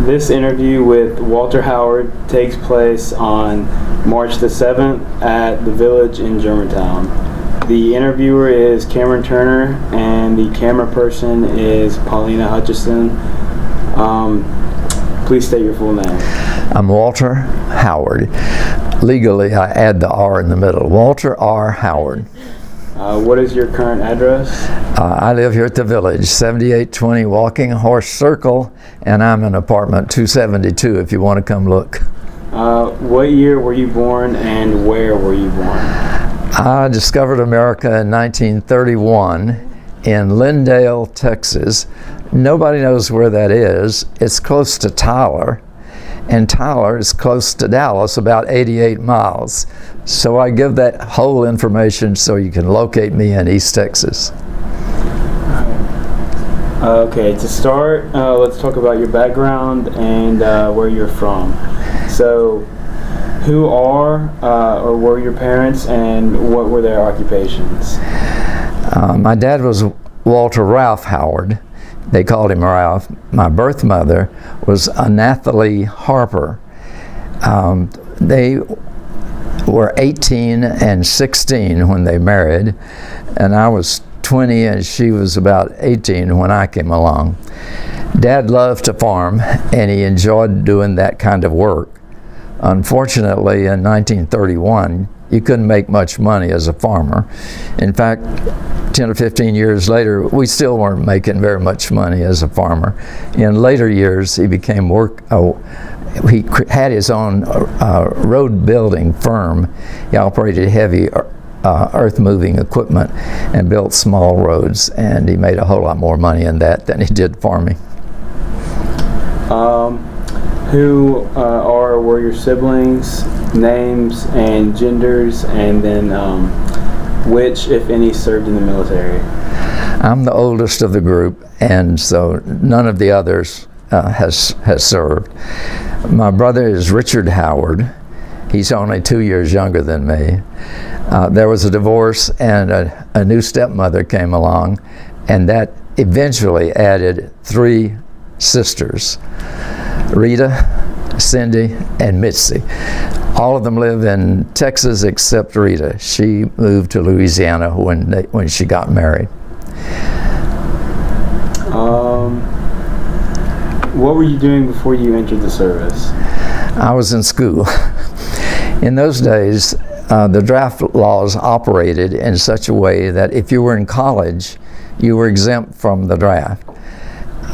This interview with Walter Howard takes place on March the 7th at the Village in Germantown. The interviewer is Cameron Turner, and the camera person is Paulina Hutchison. Please state your full name. I'm Walter Howard. Legally, I add the R in the middle. Walter R. Howard. What is your current address? I live here at the Village, 7820 Walking Horse Circle, and I'm in apartment 272 if you want to come look. What year were you born and where were you born? I discovered America in 1931 in Lindale, Texas. Nobody knows where that is. It's close to Tyler, and Tyler is close to Dallas, about 88 miles. So I give that whole information so you can locate me in East Texas. Okay, to start, let's talk about your background and where you're from. So, who are or were your parents, and what were their occupations? My dad was Walter Ralph Howard. They called him Ralph. My birth mother was Anathalie Harper. They were 18 and 16 when they married, and I was 20 and she was about 18 when I came along. Dad loved to farm, and he enjoyed doing that kind of work. Unfortunately, in 1931, you couldn't make much money as a farmer. In fact, 10 or 15 years later, we still weren't making very much money as a farmer. In later years, he became he had his own road building firm. He operated heavy earth moving equipment and built small roads, and he made a whole lot more money in that than he did farming. Who were your siblings, names and genders, and then which, if any, served in the military? I'm the oldest of the group, and so none of the others has served. My brother is Richard Howard. He's only 2 years younger than me. There was a divorce, and a new stepmother came along, and that eventually added 3 sisters: Rita, Cindy, and Mitzi. All of them live in Texas except Rita. She moved to Louisiana when she got married. What were you doing before you entered the service? I was in school. In those days, the draft laws operated in such a way that if you were in college, you were exempt from the draft.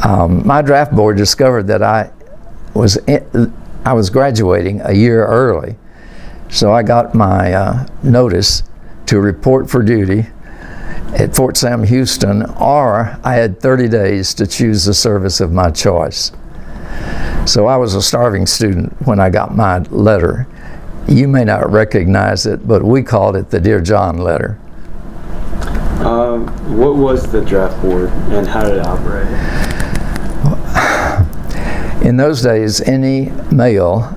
My draft board discovered that I was graduating a year early, so I got my notice to report for duty at Fort Sam Houston, or I had 30 days to choose the service of my choice. So I was a starving student when I got my letter. You may not recognize it, but we called it the Dear John letter. What was the draft board, and how did it operate? In those days, any male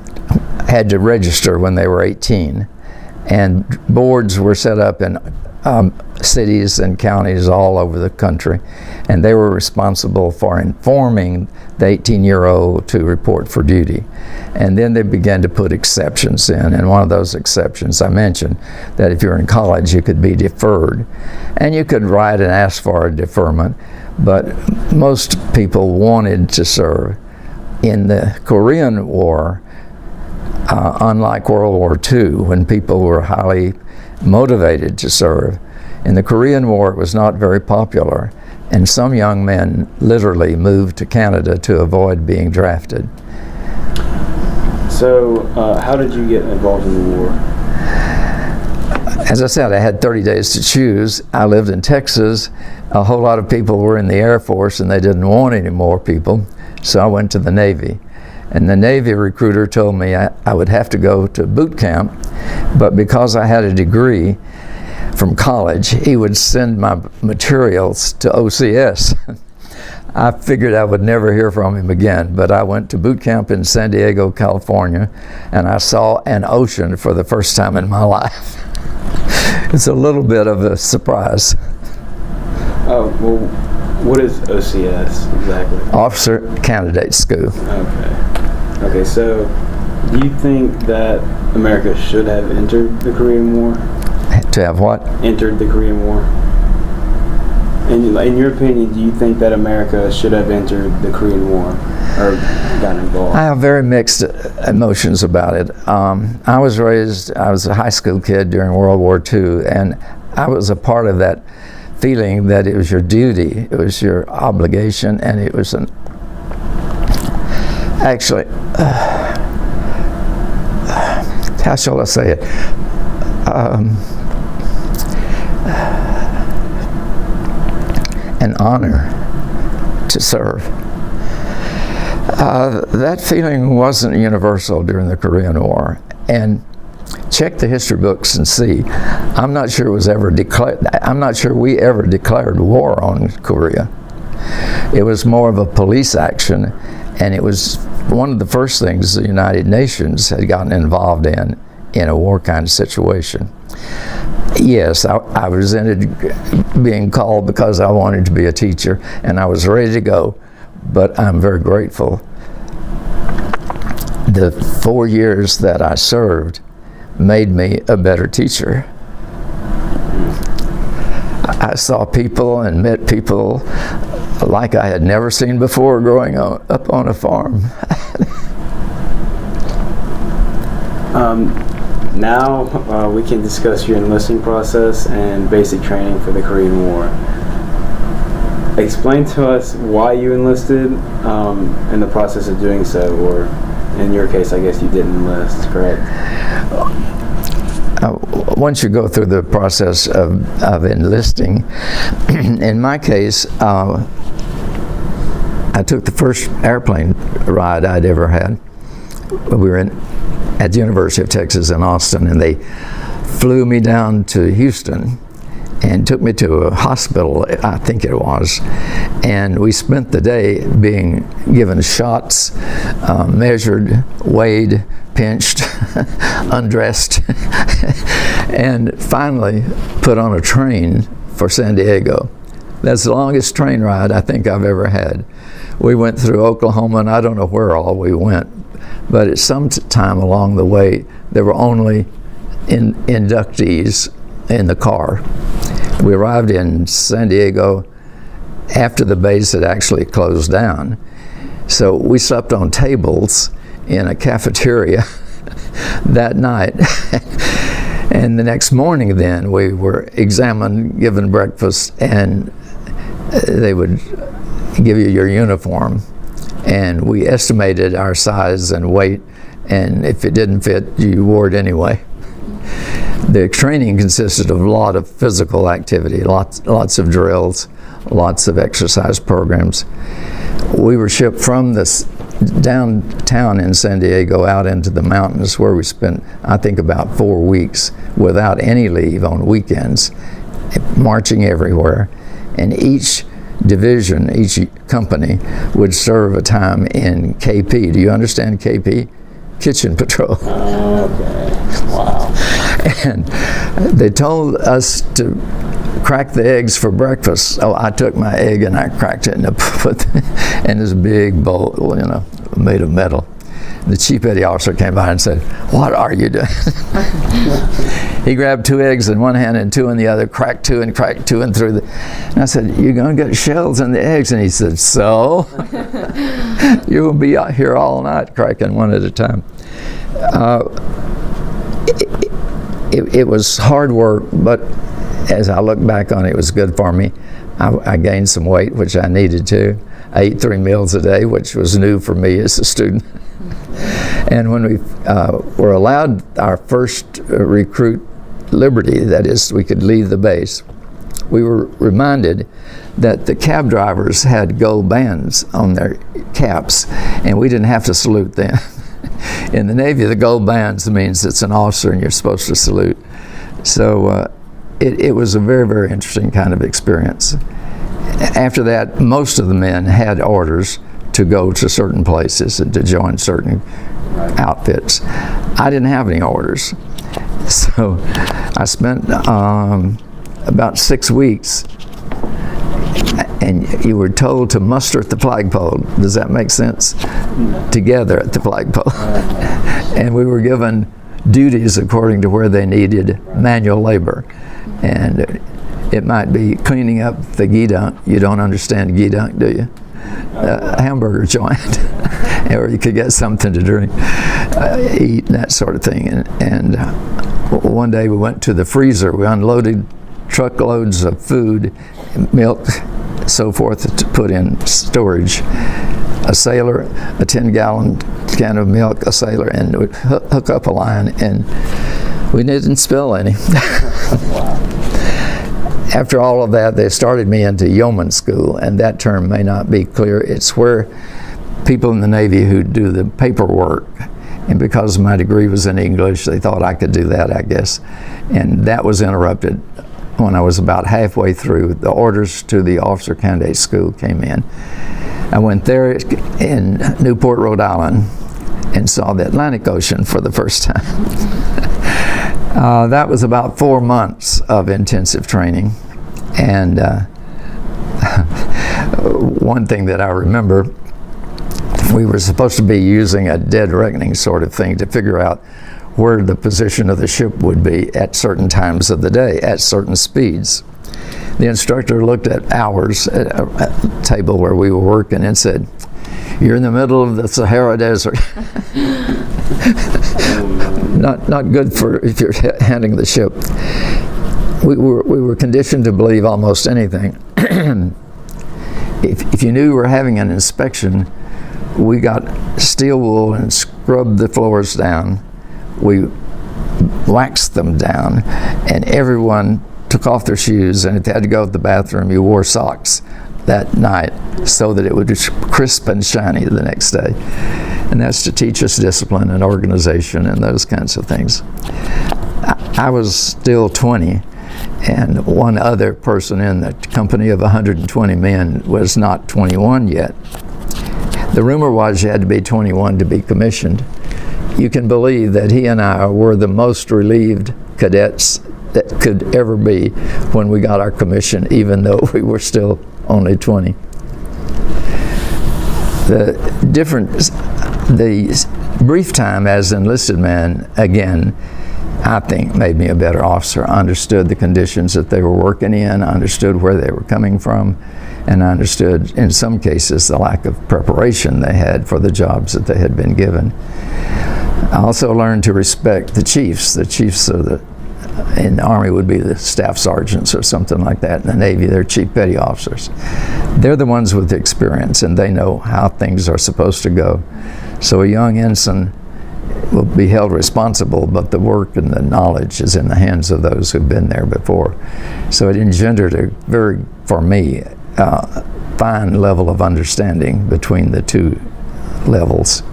had to register when they were 18, and boards were set up in cities and counties all over the country, and they were responsible for informing the 18-year-old to report for duty. And then they began to put exceptions in, and one of those exceptions I mentioned, that if you're in college you could be deferred, and you could write and ask for a deferment, but most people wanted to serve. In the Korean War, unlike World War II, when people were highly motivated to serve, in the Korean War it was not very popular, and some young men literally moved to Canada to avoid being drafted. So, how did you get involved in the war? As I said, I had 30 days to choose. I lived in Texas. A whole lot of people were in the Air Force, and they didn't want any more people, so I went to the Navy. And the Navy recruiter told me I would have to go to boot camp, but because I had a degree from college, he would send my materials to OCS. I figured I would never hear from him again, but I went to boot camp in San Diego, California, and I saw an ocean for the first time in my life. It's a little bit of a surprise. Well, What is OCS exactly? Officer Candidate School. Okay, so do you think that America should have entered the Korean War? To have what? Entered the Korean War? In your opinion, do you think that America should have entered the Korean War or got involved? I have very mixed emotions about it. I was a high school kid during World War II, and I was a part of that feeling that it was your duty, it was your obligation, and it was how shall I say it? An honor to serve. That feeling wasn't universal during the Korean War, and check the history books and see. I'm not sure it was ever declared. I'm not sure we ever declared war on Korea. It was more of a police action, and it was one of the first things the United Nations had gotten involved in a war kind of situation. Yes, I resented being called because I wanted to be a teacher, and I was ready to go, but I'm very grateful. The 4 years that I served made me a better teacher. I saw people and met people like I had never seen before growing up on a farm. Now we can discuss your enlisting process and basic training for the Korean War. Explain to us why you enlisted and the process of doing so, or in your case, I guess you didn't enlist, correct? Once you go through the process of enlisting, in my case, I took the first airplane ride I'd ever had. We were at the University of Texas in Austin, and they flew me down to Houston and took me to a hospital, I think it was, and we spent the day being given shots, measured, weighed, pinched, undressed, and finally put on a train for San Diego. That's the longest train ride I think I've ever had. We went through Oklahoma, and I don't know where all we went, but at some time along the way, there were only inductees in the car. We arrived in San Diego after the base had actually closed down. So we slept on tables in a cafeteria that night. And the next morning then we were examined, given breakfast, and they would give you your uniform. And we estimated our size and weight, and if it didn't fit, you wore it anyway. The training consisted of a lot of physical activity, lots of drills, lots of exercise programs. We were shipped from this downtown in San Diego out into the mountains, where we spent, I think, about 4 weeks without any leave on weekends, marching everywhere. And each division, each company would serve a time in KP. Do you understand KP? Kitchen patrol. Okay. Wow. And they told us to crack the eggs for breakfast. So I took my egg and I cracked it and put in this big bowl, made of metal. The chief petty officer came by and said, "What are you doing?" He grabbed 2 eggs in one hand and 2 in the other, cracked 2 and threw the. And I said, "You're going to get shells in the eggs." And he said, "So?" "You'll be out here all night cracking one at a time." It was hard work, but as I look back on it, it was good for me. I gained some weight, which I needed to. I ate 3 meals a day, which was new for me as a student. And when we were allowed our first recruit liberty, that is, we could leave the base, we were reminded that the cab drivers had gold bands on their caps, and we didn't have to salute them. In the Navy, the gold bands means it's an officer and you're supposed to salute. So it was a very, very interesting kind of experience. After that, most of the men had orders to go to certain places and to join certain outfits. I didn't have any orders. So I spent about 6 weeks and you were told to muster at the flagpole. Does that make sense? Together at the flagpole. And we were given duties according to where they needed manual labor. And it might be cleaning up the gedunk. You don't understand gedunk, do you? A hamburger joint. Or you could get something to drink, eat, and that sort of thing. And one day we went to the freezer. We unloaded truckloads of food, milk, so forth, to put in storage. A sailor, a 10-gallon can of milk, a sailor, and we'd hook up a line, and we didn't spill any. After all of that, they started me into yeoman school, and that term may not be clear. It's where people in the Navy who do the paperwork, and because my degree was in English, they thought I could do that, I guess. And that was interrupted when I was about halfway through. The orders to the officer candidate school came in. I went there in Newport, Rhode Island, and saw the Atlantic Ocean for the first time. That was about 4 months of intensive training. And one thing that I remember, we were supposed to be using a dead reckoning sort of thing to figure out where the position of the ship would be at certain times of the day, at certain speeds. The instructor looked at hours at a table where we were working and said, "You're in the middle of the Sahara Desert." Not good for if you're handling the ship. We were conditioned to believe almost anything. If you knew you were having an inspection, we got steel wool and scrubbed the floors down. We waxed them down, and everyone took off their shoes, and if they had to go to the bathroom, you wore socks that night so that it would be crisp and shiny the next day. And that's to teach us discipline and organization and those kinds of things. I was still 20, and one other person in the company of 120 men was not 21 yet. The rumor was you had to be 21 to be commissioned. You can believe that he and I were the most relieved cadets that could ever be when we got our commission, even though we were still only 20. The brief time as enlisted man, again, I think made me a better officer. I understood the conditions that they were working in, I understood where they were coming from, and I understood, in some cases, the lack of preparation they had for the jobs that they had been given. I also learned to respect the chiefs. The chiefs of in the Army would be the staff sergeants or something like that. In the Navy, they're chief petty officers. They're the ones with the experience, and they know how things are supposed to go. So a young ensign will be held responsible, but the work and the knowledge is in the hands of those who've been there before. So it engendered a very, for me, fine level of understanding between the two levels.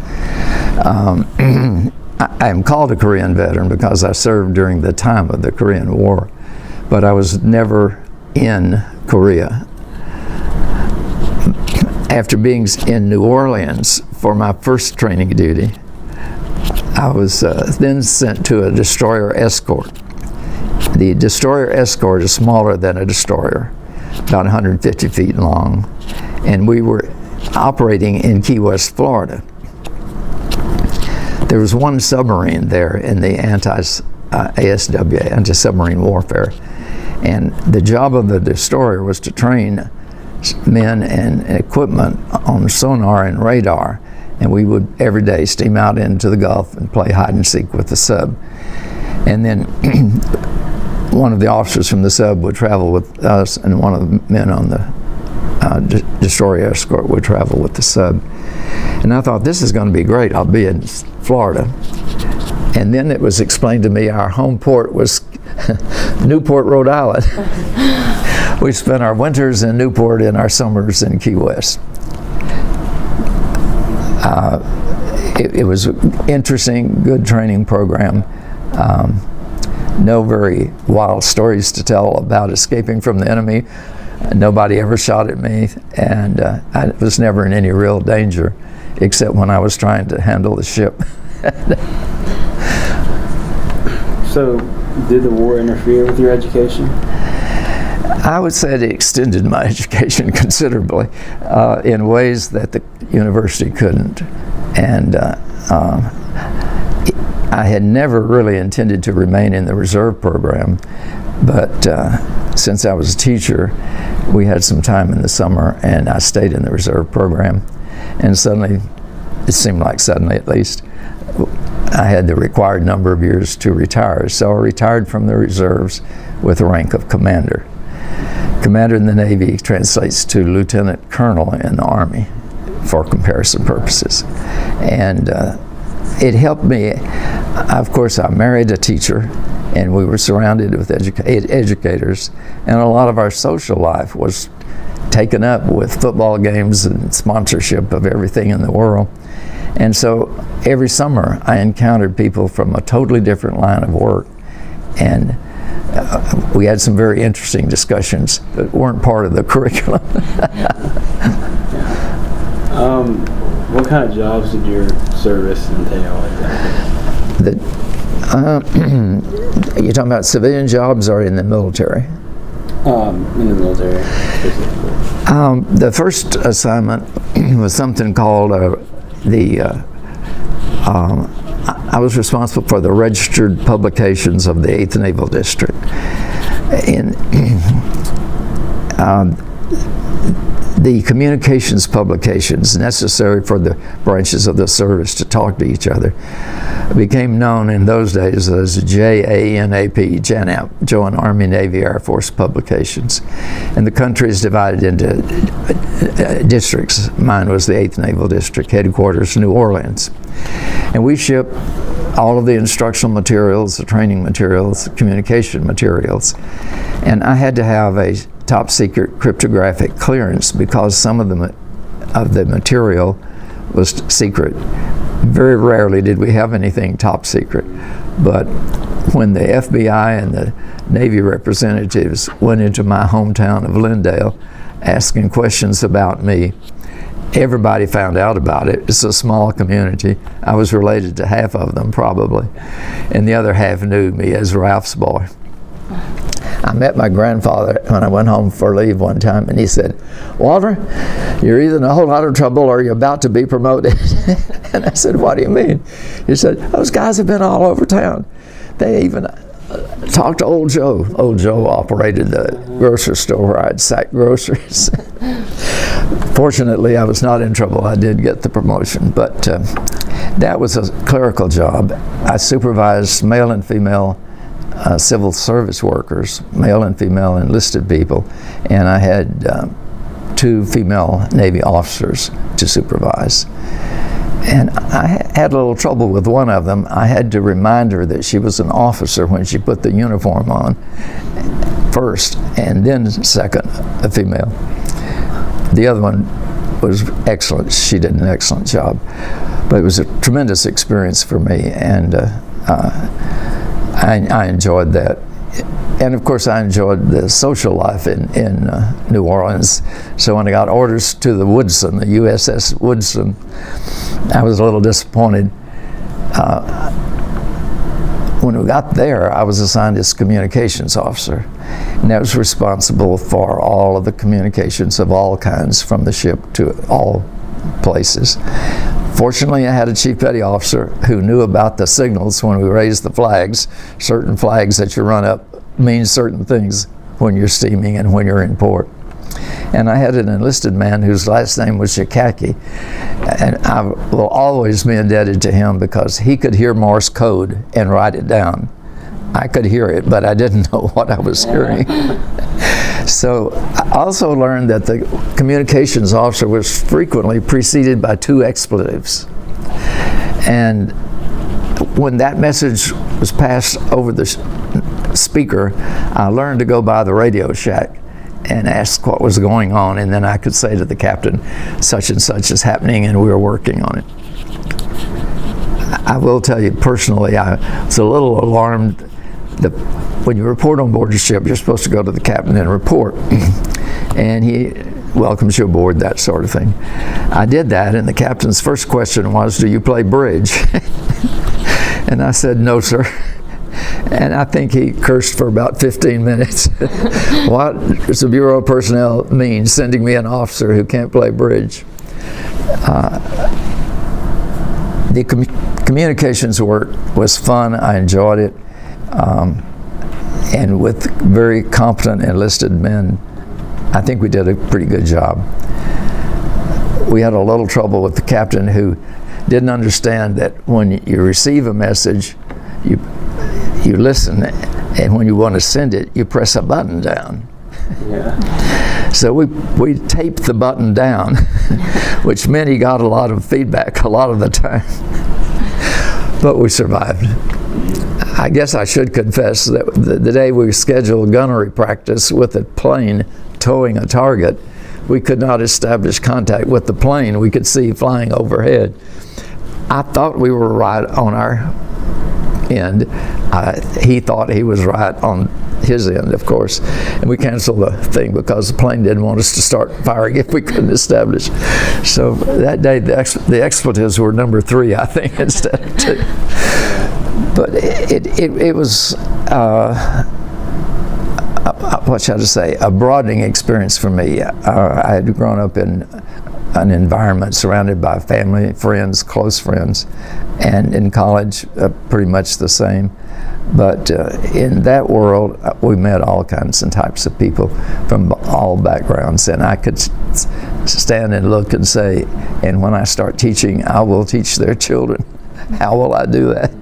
I am called a Korean veteran because I served during the time of the Korean War, but I was never in Korea. After being in New Orleans for my first training duty, I was then sent to a destroyer escort. The destroyer escort is smaller than a destroyer, about 150 feet long, and we were operating in Key West, Florida. There was one submarine there in the ASW, anti-submarine warfare, and the job of the destroyer was to train men and equipment on sonar and radar, and we would every day steam out into the Gulf and play hide and seek with the sub. And then one of the officers from the sub would travel with us, and one of the men on the destroyer escort would travel with the sub. And I thought, this is going to be great. I'll be in Florida. And then it was explained to me our home port was Newport, Rhode Island. We spent our winters in Newport and our summers in Key West. It was an interesting, good training program. No very wild stories to tell about escaping from the enemy. Nobody ever shot at me, and I was never in any real danger, except when I was trying to handle the ship. So, did the war interfere with your education? I would say it extended my education considerably in ways that the university couldn't. And I had never really intended to remain in the reserve program, but since I was a teacher, we had some time in the summer, and I stayed in the reserve program. And suddenly, it seemed like suddenly at least, I had the required number of years to retire. So I retired from the reserves with the rank of commander. Commander in the Navy translates to lieutenant colonel in the Army for comparison purposes. And it helped me. Of course, I married a teacher, and we were surrounded with educators, and a lot of our social life was taken up with football games and sponsorship of everything in the world. And so every summer I encountered people from a totally different line of work, and we had some very interesting discussions that weren't part of the curriculum. What kind of jobs did your service entail exactly? You're talking about civilian jobs or in the military? In the military specifically. The first assignment was something called I was responsible for the registered publications of the 8th Naval District. The communications publications necessary for the branches of the service to talk to each other became known in those days as JANAP, JANAP, Joint Army Navy Air Force Publications. And the country is divided into districts. Mine was the 8th Naval District, headquarters New Orleans. And we shipped all of the instructional materials, the training materials, the communication materials. And I had to have a top secret cryptographic clearance because some of the material was secret. Very rarely did we have anything top secret. But when the FBI and the Navy representatives went into my hometown of Lindale asking questions about me, everybody found out about it. It's a small community. I was related to half of them probably, and the other half knew me as Ralph's boy. I met my grandfather when I went home for leave one time, and he said, "Walter, you're either in a whole lot of trouble or you're about to be promoted." And I said, "What do you mean?" He said, "Those guys have been all over town. They even talked to Old Joe." Old Joe operated the grocery store where I'd sack groceries. Fortunately, I was not in trouble. I did get the promotion, but that was a clerical job. I supervised male and female civil service workers, male and female enlisted people, and I had 2 female Navy officers to supervise. And I had a little trouble with one of them. I had to remind her that she was an officer when she put the uniform on first, and then second, a female. The other one was excellent. She did an excellent job. But it was a tremendous experience for me, and I enjoyed that. And of course I enjoyed the social life in New Orleans. So when I got orders to the Woodson, the USS Woodson, I was a little disappointed. When we got there, I was assigned as communications officer, and that was responsible for all of the communications of all kinds from the ship to all places. Fortunately, I had a chief petty officer who knew about the signals when we raised the flags. Certain flags that you run up mean certain things when you're steaming and when you're in port. And I had an enlisted man whose last name was Shikaki, and I will always be indebted to him because he could hear Morse code and write it down. I could hear it, but I didn't know what I was hearing. So I also learned that the communications officer was frequently preceded by 2 expletives. And when that message was passed over the speaker, I learned to go by the Radio Shack and ask what was going on, and then I could say to the captain, such and such is happening and we were working on it. I will tell you personally, I was a little alarmed. When you report on board the ship, you're supposed to go to the captain and report. And he welcomes you aboard, that sort of thing. I did that, and the captain's first question was, "Do you play bridge?" And I said, "No, sir." And I think he cursed for about 15 minutes. What does the Bureau of Personnel mean, sending me an officer who can't play bridge? The communications work was fun. I enjoyed it. And with very competent enlisted men, I think we did a pretty good job. We had a little trouble with the captain who didn't understand that when you receive a message, you listen, and when you want to send it, you press a button down. Yeah. So we taped the button down, which meant he got a lot of feedback a lot of the time. But we survived. I guess I should confess that the day we scheduled gunnery practice with a plane towing a target, we could not establish contact with the plane we could see flying overhead. I thought we were right on our end. He thought he was right on his end, of course, and we canceled the thing because the plane didn't want us to start firing if we couldn't establish. So that day the expletives were number 3, I think, instead of 2. But it was what shall I say, a broadening experience for me. I had grown up in an environment surrounded by family, friends, close friends, and in college pretty much the same. But in that world, we met all kinds and types of people from all backgrounds, and I could stand and look and say, and when I start teaching, I will teach their children. How will I do that?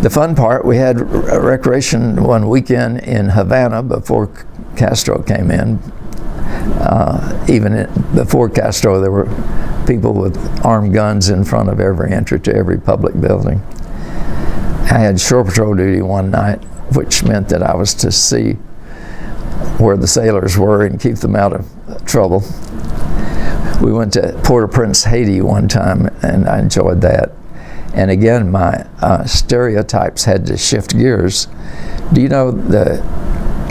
The fun part, we had recreation one weekend in Havana before Castro came in. Before Castro, there were people with armed guns in front of every entry to every public building. I had shore patrol duty one night, which meant that I was to see where the sailors were and keep them out of trouble. We went to Port-au-Prince, Haiti one time, and I enjoyed that. And again, my stereotypes had to shift gears. Do you know the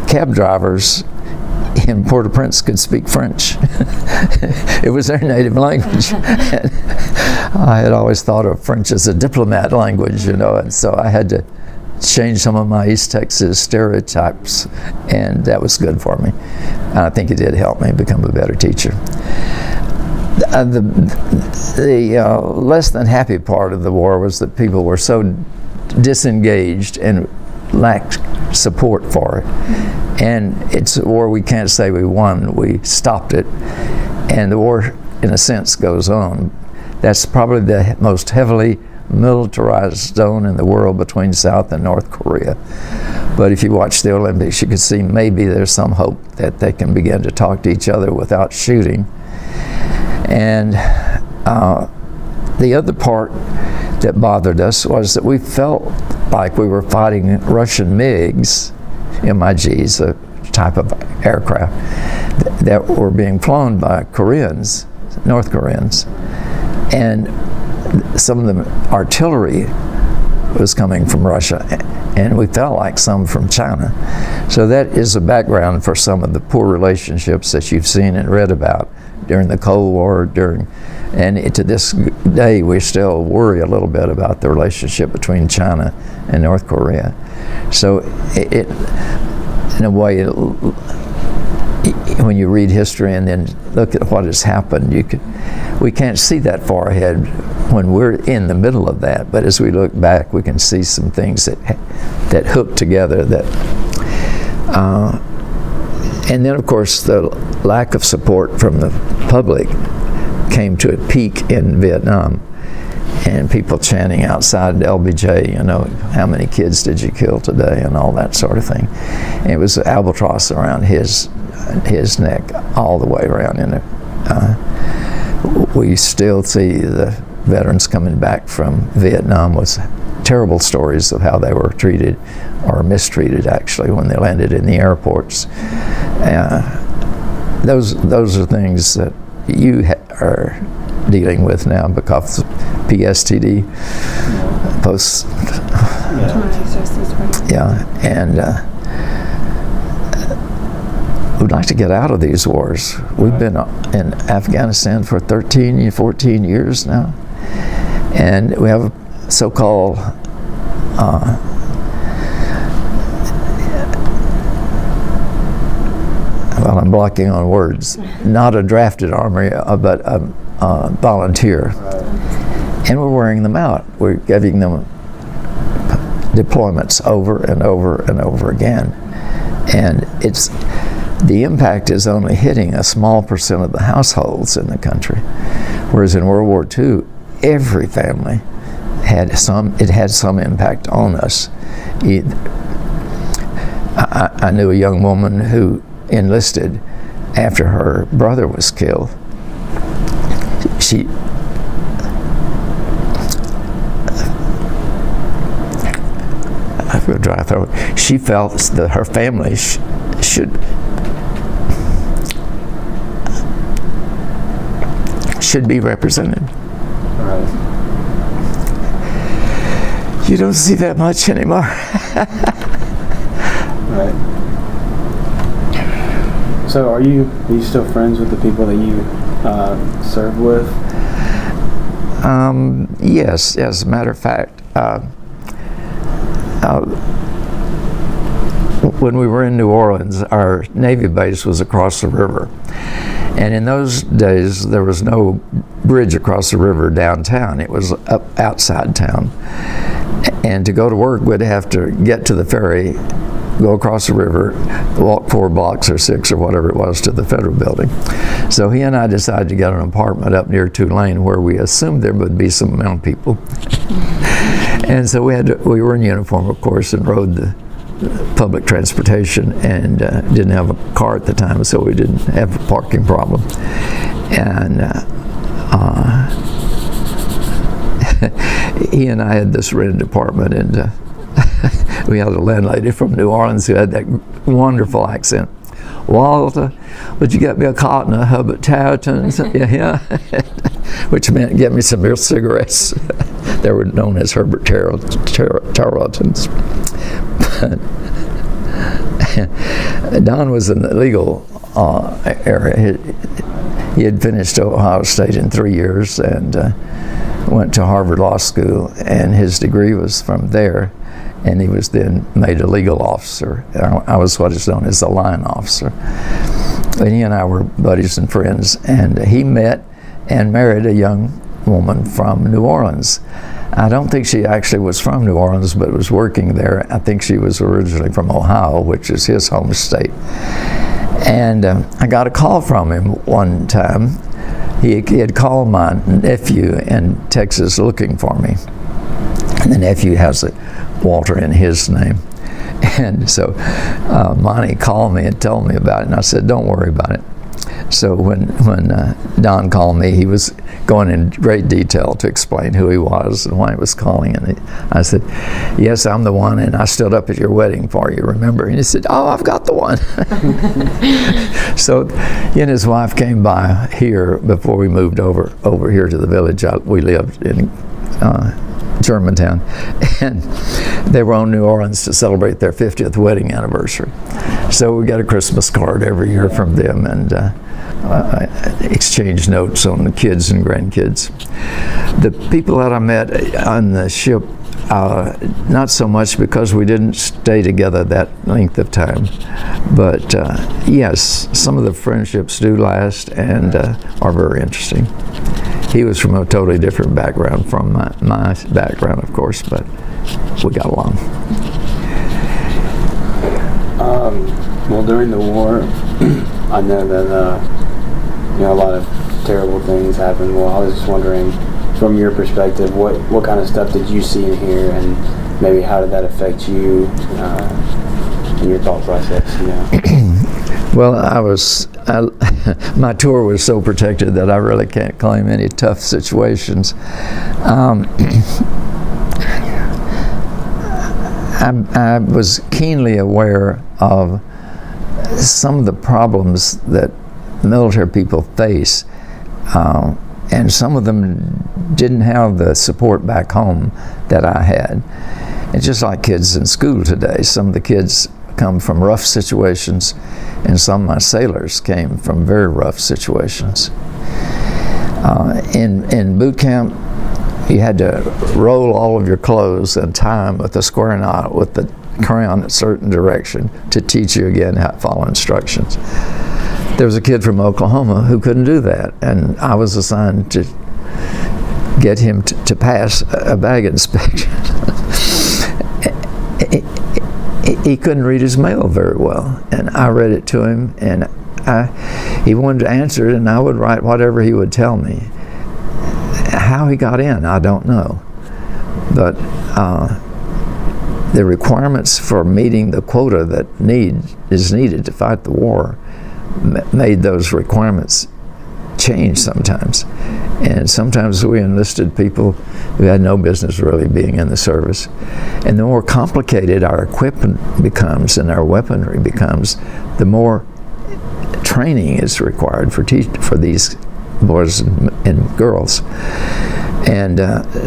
cab drivers in Port-au-Prince could speak French? It was their native language. And I had always thought of French as a diplomat language, and so I had to change some of my East Texas stereotypes, and that was good for me. And I think it did help me become a better teacher. The less than happy part of the war was that people were so disengaged and lacked support for it. And it's a war we can't say we won, we stopped it. And the war, in a sense, goes on. That's probably the most heavily militarized zone in the world between South and North Korea. But if you watch the Olympics, you can see maybe there's some hope that they can begin to talk to each other without shooting. And the other part that bothered us was that we felt like we were fighting Russian MiGs, MiGs, a type of aircraft, that were being flown by Koreans, North Koreans. And some of the artillery was coming from Russia, and we felt like some from China. So that is a background for some of the poor relationships that you've seen and read about during the Cold War, and to this day we still worry a little bit about the relationship between China and North Korea. So it in a way, when you read history and then look at what has happened, we can't see that far ahead when we're in the middle of that, but as we look back, we can see some things that hook together. And then, of course, the lack of support from the public came to a peak in Vietnam, and people chanting outside LBJ, how many kids did you kill today, and all that sort of thing. And it was an albatross around his neck all the way around. We still see the veterans coming back from Vietnam with terrible stories of how they were treated, or mistreated actually, when they landed in the airports. Those are things that you are dealing with now because of PSTD, post. And we'd like to get out of these wars. We've been in Afghanistan for 13, 14 years now, and we have so-called well, I'm blocking on words, not a drafted army, but a volunteer. Right. And we're wearing them out. We're giving them deployments over and over and over again. And the impact is only hitting a small percent of the households in the country. Whereas in World War II, every family had some impact on us. I knew a young woman who enlisted after her brother was killed. I feel dry throat. She felt that her family should be represented. Right. You don't see that much anymore. Right. So are you still friends with the people that you served with? Yes, as a matter of fact, when we were in New Orleans, our Navy base was across the river. And in those days, there was no bridge across the river downtown. It was up outside town. And to go to work, we'd have to get to the ferry, go across the river, walk 4 blocks or 6 or whatever it was to the Federal Building. So he and I decided to get an apartment up near Tulane where we assumed there would be some mountain people. And so we were in uniform, of course, and rode the public transportation, and didn't have a car at the time, so we didn't have a parking problem. And he and I had this rented apartment, and we had a landlady from New Orleans who had that wonderful accent. Walter, would you get me a carton of Herbert Tarleton's? Yeah. Which meant get me some real cigarettes. They were known as Herbert Tarleton's. Don was in the legal area. He had finished Ohio State in 3 years and went to Harvard Law School, and his degree was from there. And he was then made a legal officer. I was what is known as a line officer. And he and I were buddies and friends, and he met and married a young woman from New Orleans. I don't think she actually was from New Orleans, but was working there. I think she was originally from Ohio, which is his home state. And I got a call from him one time. He had called my nephew in Texas looking for me. And the nephew has Walter in his name. And so Monty called me and told me about it, and I said, don't worry about it. So when Don called me, he was going in great detail to explain who he was and why he was calling. And I said, yes, I'm the one, and I stood up at your wedding for you, remember? And he said, oh, I've got the one. So he and his wife came by here before we moved over here to the village. We lived in Germantown, and they were on New Orleans to celebrate their 50th wedding anniversary. So we got a Christmas card every year from them, and exchange notes on the kids and grandkids. The people that I met on the ship, not so much because we didn't stay together that length of time, but yes, some of the friendships do last and are very interesting. He was from a totally different background from my background, of course, but we got along. Well, during the war, I know that a lot of terrible things happened. Well, I was just wondering, from your perspective, what kind of stuff did you see and hear, and maybe how did that affect you in your thought process? Well, my tour was so protected that I really can't claim any tough situations. I was keenly aware of some of the problems that military people face, and some of them didn't have the support back home that I had. It's just like kids in school today. Some of the kids come from rough situations, and some of my sailors came from very rough situations. In boot camp, you had to roll all of your clothes and tie them with a square knot with the crayon in a certain direction to teach you again how to follow instructions. There was a kid from Oklahoma who couldn't do that, and I was assigned to get him to pass a bag inspection. He couldn't read his mail very well, and I read it to him, and he wanted to answer it, and I would write whatever he would tell me. How he got in, I don't know, but the requirements for meeting the quota that is needed to fight the war made those requirements change sometimes. And sometimes we enlisted people who had no business really being in the service. And the more complicated our equipment becomes and our weaponry becomes, the more training is required for these boys and girls. And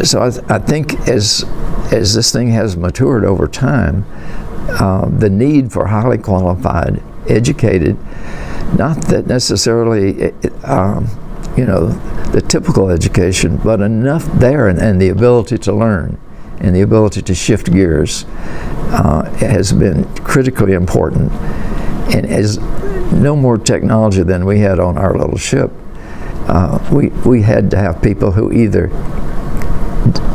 so I think as this thing has matured over time, the need for highly qualified, educated, not that necessarily the typical education, but enough there and the ability to learn and the ability to shift gears has been critically important. And as no more technology than we had on our little ship, we had to have people who either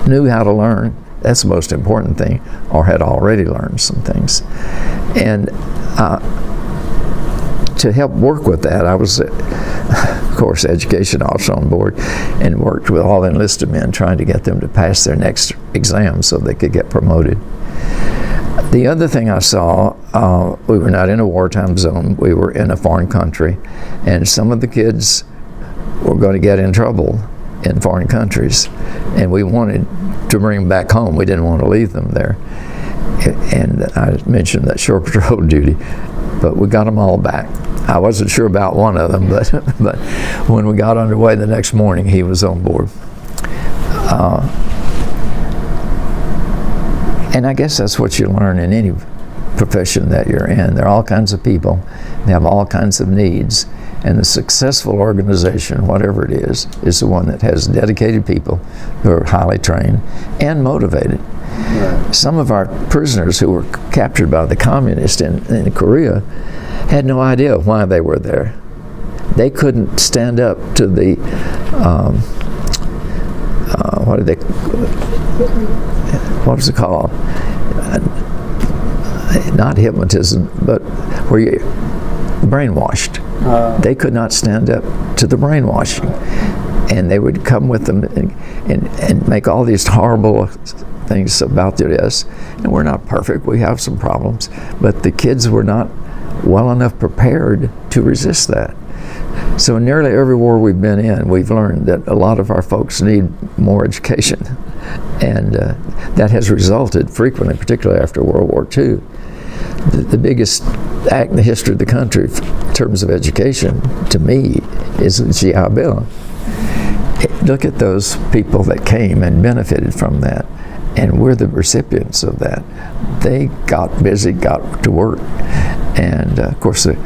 knew how to learn, that's the most important thing, or had already learned some things. And to help work with that, I was, of course, education officer on board and worked with all enlisted men trying to get them to pass their next exam so they could get promoted. The other thing I saw, we were not in a wartime zone, we were in a foreign country, and some of the kids were going to get in trouble in foreign countries, and we wanted to bring them back home. We didn't want to leave them there. And I mentioned that shore patrol duty, but we got them all back. I wasn't sure about one of them, but when we got underway the next morning, he was on board. And I guess that's what you learn in any profession that you're in. There are all kinds of people, they have all kinds of needs, and the successful organization, whatever it is the one that has dedicated people who are highly trained and motivated. Right. Some of our prisoners who were captured by the communists in Korea had no idea why they were there. They couldn't stand up to the what was it called? Not hypnotism, but where you brainwashed. They could not stand up to the brainwashing, and they would come with them and make all these horrible things about this. And we're not perfect, we have some problems, but the kids were not well enough prepared to resist that. So in nearly every war we've been in, we've learned that a lot of our folks need more education, and that has resulted frequently, particularly after World War II. The biggest act in the history of the country in terms of education, to me, is the GI Bill. Look at those people that came and benefited from that, and we're the recipients of that. They got busy, got to work, and of course the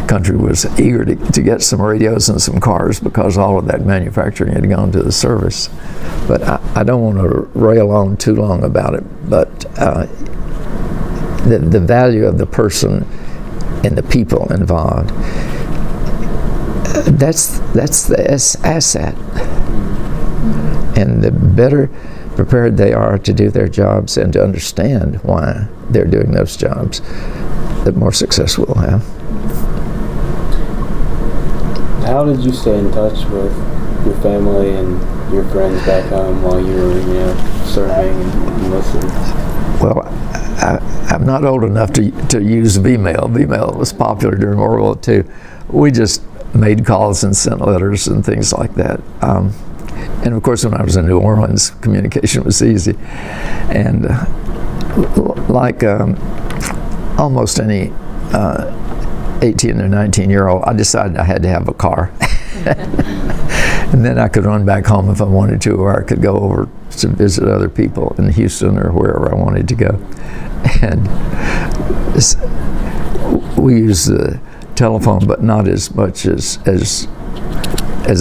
country was eager to get some radios and some cars because all of that manufacturing had gone to the service. But I don't want to rail on too long about it, but the value of the person and the people involved, that's the asset. And the better prepared they are to do their jobs and to understand why they're doing those jobs, the more success we'll have. How did you stay in touch with your family and your friends back home while you were, serving and enlisted? Well, I'm not old enough to use V-mail. V-mail was popular during World War II. We just made calls and sent letters and things like that. And of course, when I was in New Orleans, communication was easy. And like almost any 18 or 19-year-old, I decided I had to have a car. And then I could run back home if I wanted to, or I could go over to visit other people in Houston or wherever I wanted to go. And we use the telephone, but not as much as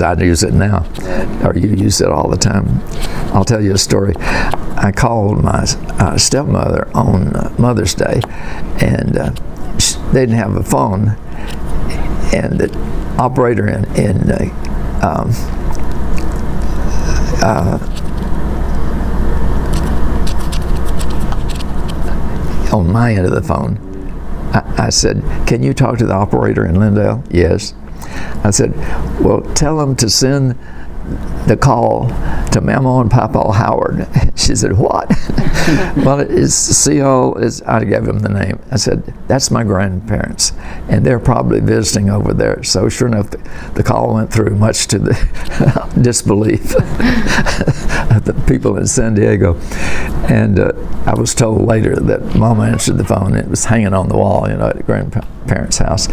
I use it now, or you use it all the time. I'll tell you a story. I called my stepmother on Mother's Day, and they didn't have a phone, and the operator on my end of the phone, I said, "Can you talk to the operator in Lindale?" "Yes." I said, "Well, tell them to send the call to Mama and Papa Howard." She said, "What?" "Well, I gave him the name. I said, "That's my grandparents, and they're probably visiting over there." So sure enough, the call went through, much to the disbelief of the people in San Diego. And I was told later that Mama answered the phone. It was hanging on the wall, at the grandparents' house,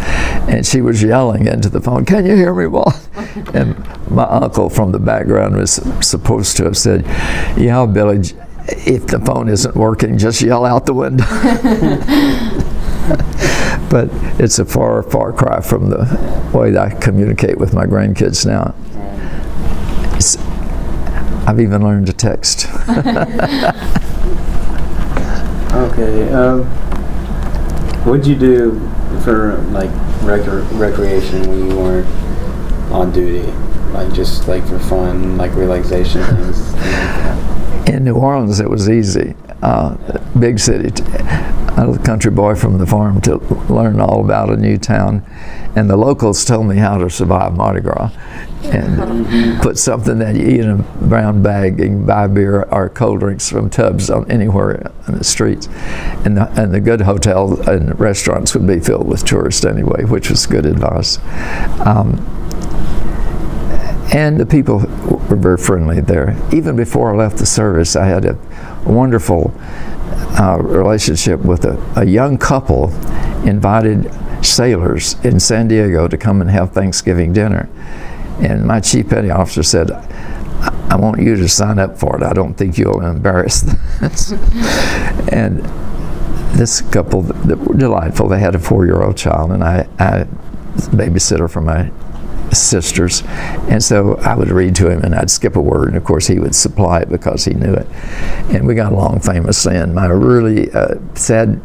and she was yelling into the phone, "Can you hear me, Walt?" And my uncle from the background was supposed to have said, "Yeah, Billy, if the phone isn't working, just yell out the window." But it's a far, far cry from the way that I communicate with my grandkids now. I've even learned to text. Okay. What'd you do for like recreation when you weren't on duty? Like just like for fun, like relaxation things? In New Orleans, it was easy. Big city. I was a country boy from the farm to learn all about a new town, and the locals told me how to survive Mardi Gras, and put something that you eat in a brown bag. You can buy beer or cold drinks from tubs anywhere in the streets, and the good hotels and restaurants would be filled with tourists anyway, which was good advice. And the people were very friendly there. Even before I left the service, I had a wonderful relationship with a young couple invited sailors in San Diego to come and have Thanksgiving dinner. And my chief petty officer said, "I want you to sign up for it. I don't think you'll embarrass them." And this couple, they were delightful. They had a 4-year-old child, and I was a babysitter for my sisters, and so I would read to him, and I'd skip a word, and of course he would supply it because he knew it, and we got along famously. And my really sad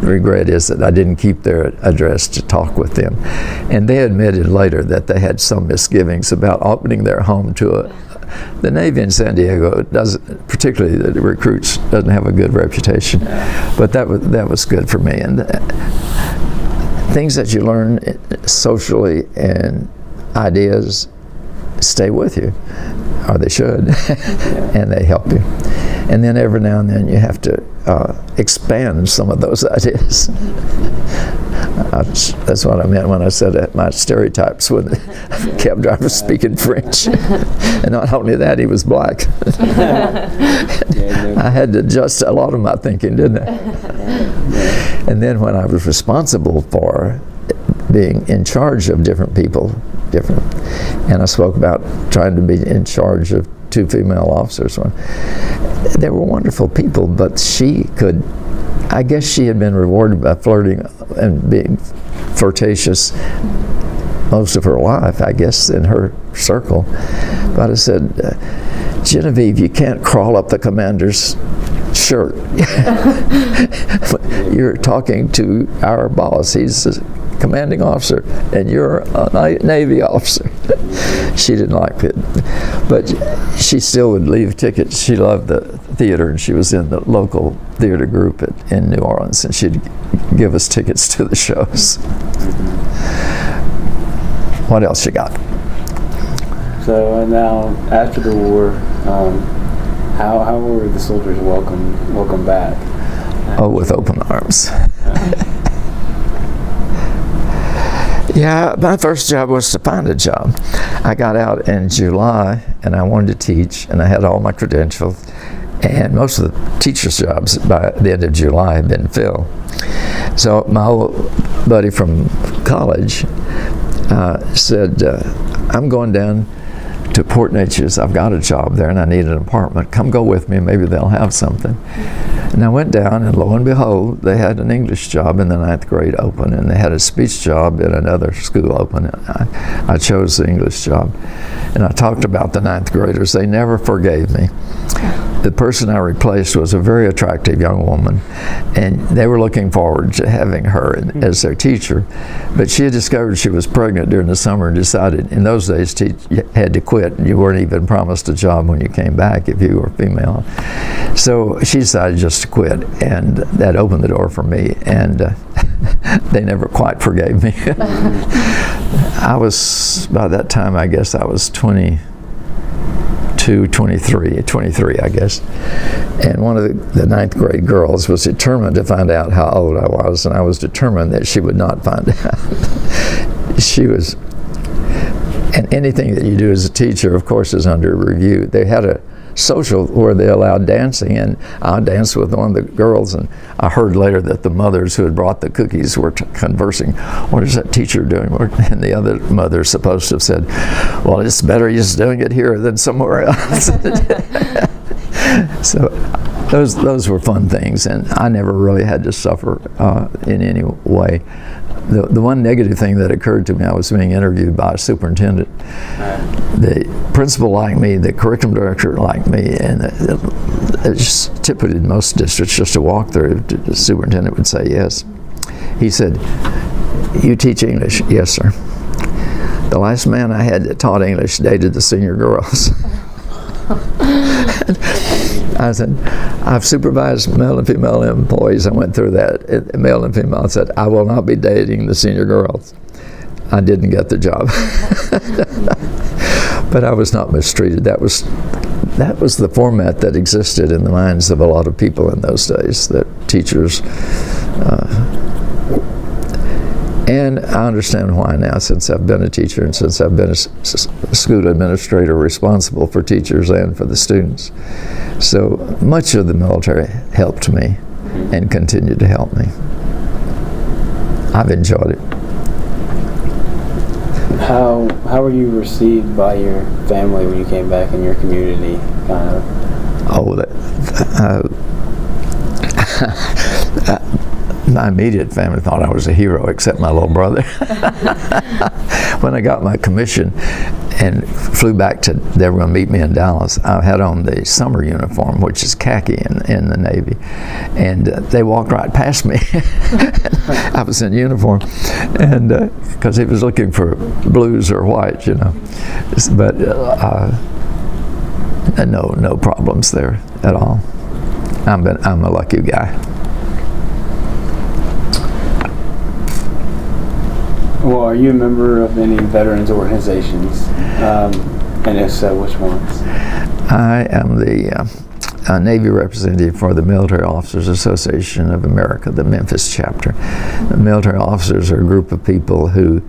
regret is that I didn't keep their address to talk with them, and they admitted later that they had some misgivings about opening their home to the Navy in San Diego. Doesn't, particularly the recruits, doesn't have a good reputation, but that was good for me. And things that you learn socially and ideas stay with you, or they should, and they help you. And then every now and then you have to expand some of those ideas. That's what I meant when I said that my stereotypes when the cab driver was speaking French. And not only that, he was black. I had to adjust a lot of my thinking, didn't I? And then when I was responsible for being in charge of different people, and I spoke about trying to be in charge of 2 female officers. They were wonderful people, but I guess she had been rewarded by flirting and being flirtatious most of her life, I guess, in her circle. But I said, "Genevieve, you can't crawl up the commander's shirt. You're talking to our boss. He's a commanding officer, and you're a Navy officer." She didn't like it, but she still would leave tickets. She loved the theater, and she was in the local theater group in New Orleans, and she'd give us tickets to the shows. What else you got? So now, after the war, how were the soldiers welcomed back? Oh, with open arms. Yeah, my first job was to find a job. I got out in July, and I wanted to teach, and I had all my credentials, and most of the teacher's jobs by the end of July had been filled. So my old buddy from college said, "I'm going down to Port Neches. I've got a job there, and I need an apartment. Come go with me. Maybe they'll have something." And I went down, and lo and behold, they had an English job in the 9th grade open, and they had a speech job in another school open. And I chose the English job. And I talked about the 9th graders. They never forgave me. The person I replaced was a very attractive young woman, and they were looking forward to having her as their teacher. But she had discovered she was pregnant during the summer and decided, in those days, you had to quit. You weren't even promised a job when you came back if you were female. So she decided just to quit, and that opened the door for me, and they never quite forgave me. I was, by that time, I guess I was 23, I guess. And one of the 9th grade girls was determined to find out how old I was, and I was determined that she would not find out. She was, and anything that you do as a teacher, of course, is under review. They had a social where they allowed dancing, and I danced with one of the girls, and I heard later that the mothers who had brought the cookies were conversing, what is that teacher doing? And the other mother supposed to have said, well, it's better he's doing it here than somewhere else. So those were fun things, and I never really had to suffer in any way. The one negative thing that occurred to me, I was being interviewed by a superintendent. The principal liked me, the curriculum director liked me, and it's typical in most districts just to walk through. The superintendent would say yes. He said, you teach English? Yes, sir. The last man I had that taught English dated the senior girls. I said, I've supervised male and female employees. I went through that, male and female. I said, I will not be dating the senior girls. I didn't get the job. But I was not mistreated. That was the format that existed in the minds of a lot of people in those days, that teachers, and I understand why now, since I've been a teacher and since I've been a school administrator responsible for teachers and for the students. So much of the military helped me and continued to help me. I've enjoyed it. How were you received by your family when you came back in your community, kind of? Oh, my immediate family thought I was a hero, except my little brother. When I got my commission and flew back to, they were going to meet me in Dallas, I had on the summer uniform, which is khaki in the Navy, and they walked right past me. I was in uniform, and because he was looking for blues or white, you know. But no problems there at all. I'm a lucky guy. Well, are you a member of any veterans organizations? And if so, which ones? I am the Navy representative for the Military Officers Association of America, the Memphis chapter. The military officers are a group of people who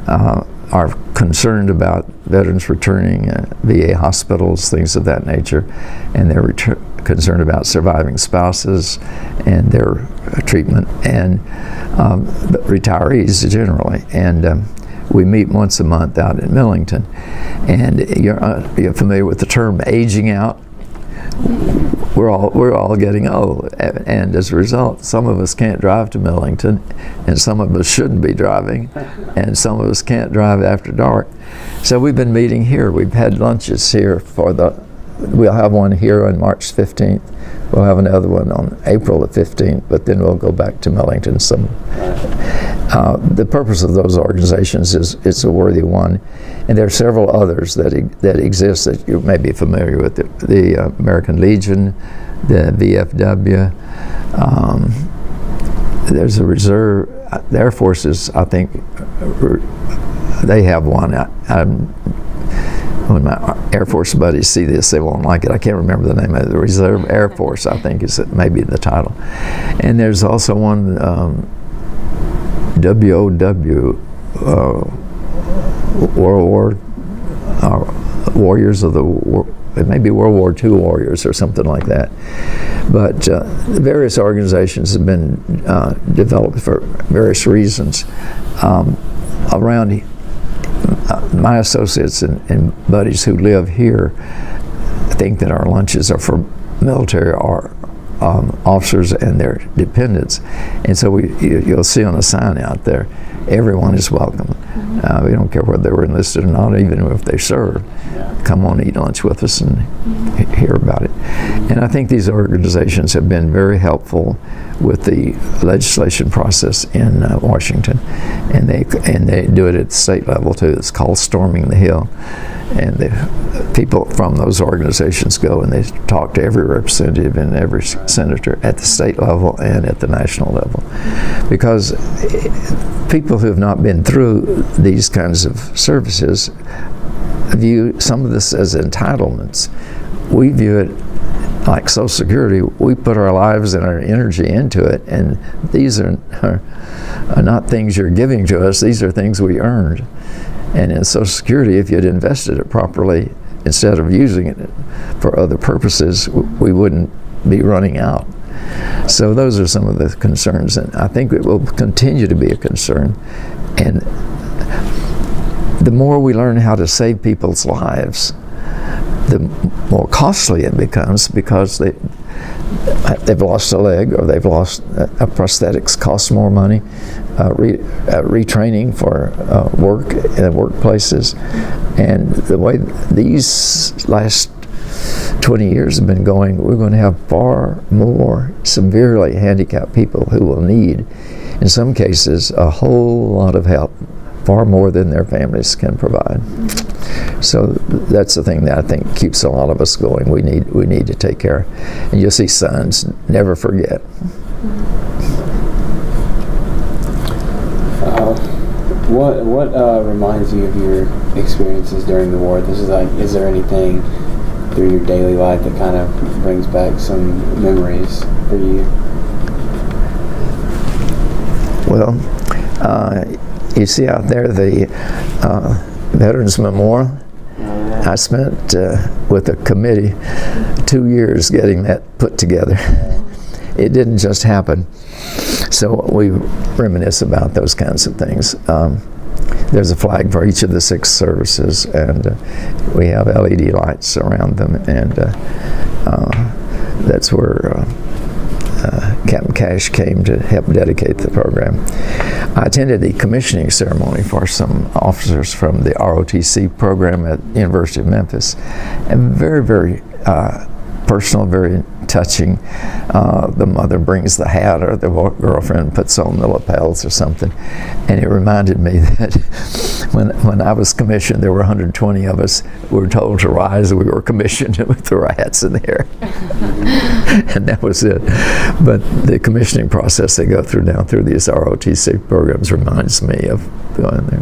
are concerned about veterans returning, VA hospitals, things of that nature, and they're concerned about surviving spouses and their treatment, and retirees generally. And we meet once a month out in Millington. And you're familiar with the term aging out? We're all getting old, and as a result, some of us can't drive to Millington, and some of us shouldn't be driving, and some of us can't drive after dark. So we've been meeting here. We've had lunches here we'll have one here on March 15th. We'll have another one on April the 15th, but then we'll go back to Millington some. The purpose of those organizations is it's a worthy one, and there are several others that exist that you may be familiar with. The American Legion, the VFW. There's a reserve. The Air Forces, I think, they have one. When my Air Force buddies see this, they won't like it. I can't remember the name of it. The Reserve Air Force, I think, is maybe the title. And there's also one WOW, World War Warriors of the War. It may be World War II Warriors or something like that. But various organizations have been developed for various reasons around. My associates and buddies who live here think that our lunches are for military or officers and their dependents. And so you'll see on a sign out there, everyone is welcome. We don't care whether they were enlisted or not, even if they served. Come on, eat lunch with us and hear about it. And I think these organizations have been very helpful with the legislation process in Washington, and they do it at the state level too. It's called Storming the Hill, and the people from those organizations go and they talk to every representative and every senator at the state level and at the national level, because people who have not been through these kinds of services view some of this as entitlements. We view it like Social Security. We put our lives and our energy into it, and these are not things you're giving to us, these are things we earned. And in Social Security, if you'd invested it properly instead of using it for other purposes, we wouldn't be running out. So those are some of the concerns, and I think it will continue to be a concern. And the more we learn how to save people's lives, the more costly it becomes, because they've lost a leg or they've lost prosthetics cost more money. Retraining for work in workplaces, and the way these last 20 years have been going, we're going to have far more severely handicapped people who will need, in some cases, a whole lot of help, far more than their families can provide. So that's the thing that I think keeps a lot of us going. We need to take care. And you'll see signs, never forget. What reminds you of your experiences during the war? Is there anything through your daily life that kind of brings back some memories for you? Well, you see out there the Veterans Memorial. I spent with a committee 2 years getting that put together. It didn't just happen. So we reminisce about those kinds of things. There's a flag for each of the 6 services, and we have LED lights around them, and that's where Captain Cash came to help dedicate the program. I attended the commissioning ceremony for some officers from the ROTC program at the University of Memphis, and very, very personal, very touching. The mother brings the hat, or the girlfriend puts on the lapels or something, and it reminded me that when I was commissioned, there were 120 of us. We were told to rise, and we were commissioned with our hats in the air. And that was it. But the commissioning process they go through down through these ROTC programs reminds me of going there.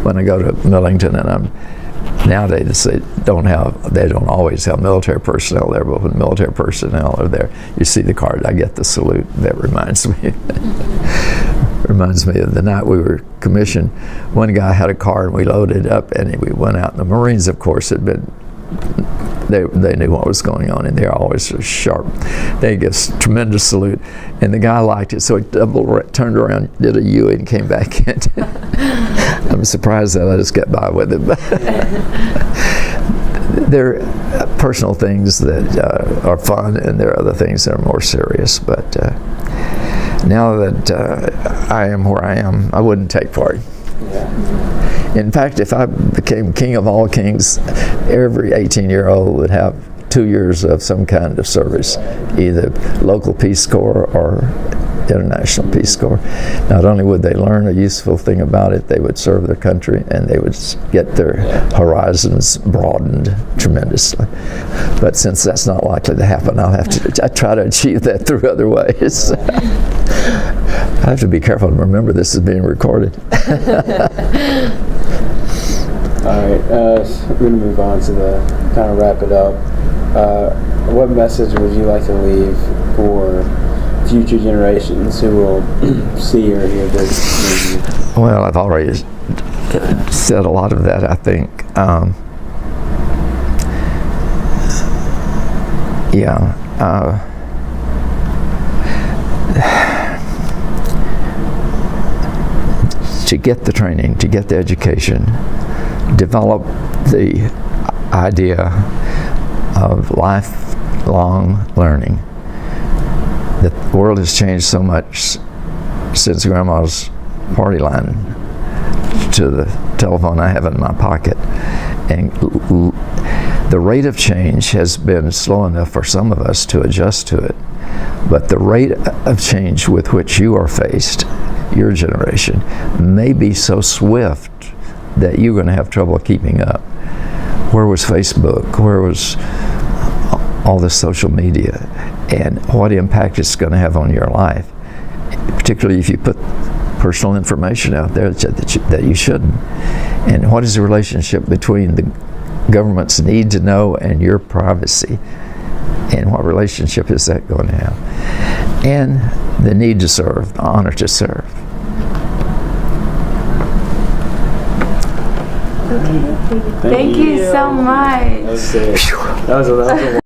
When I go to Millington, and nowadays they don't always have military personnel there, but when military personnel are there, you see the card, I get the salute. That reminds me. Reminds me of the night we were commissioned. One guy had a car and we loaded up, and we went out. And the Marines, of course, had been, they knew what was going on, and they're always sharp. They give us a tremendous salute, and the guy liked it, so he turned around, did a U, and came back in. I'm surprised they let us get by with it. There are personal things that are fun, and there are other things that are more serious. But now that I am where I am, I wouldn't take part. Yeah. In fact, if I became king of all kings, every 18-year-old would have 2 years of some kind of service, either local Peace Corps or International Peace Corps. Not only would they learn a useful thing about it, they would serve their country, and they would get their horizons broadened tremendously. But since that's not likely to happen, I'll have to try to achieve that through other ways. I have to be careful to remember this is being recorded. All right, we're going to move on to kind of wrap it up. What message would you like to leave for future generations who will see or hear this movie? Well, I've already said a lot of that, I think. To get the training, to get the education, develop the idea of life lifelong learning. The world has changed so much since Grandma's party line to the telephone I have in my pocket. And the rate of change has been slow enough for some of us to adjust to it. But the rate of change with which you are faced, your generation, may be so swift that you're going to have trouble keeping up. Where was Facebook? Where was all this social media? And what impact it's going to have on your life, particularly if you put personal information out there that you shouldn't. And what is the relationship between the government's need to know and your privacy? And what relationship is that going to have? And the need to serve, the honor to serve. Thank you so much. That was a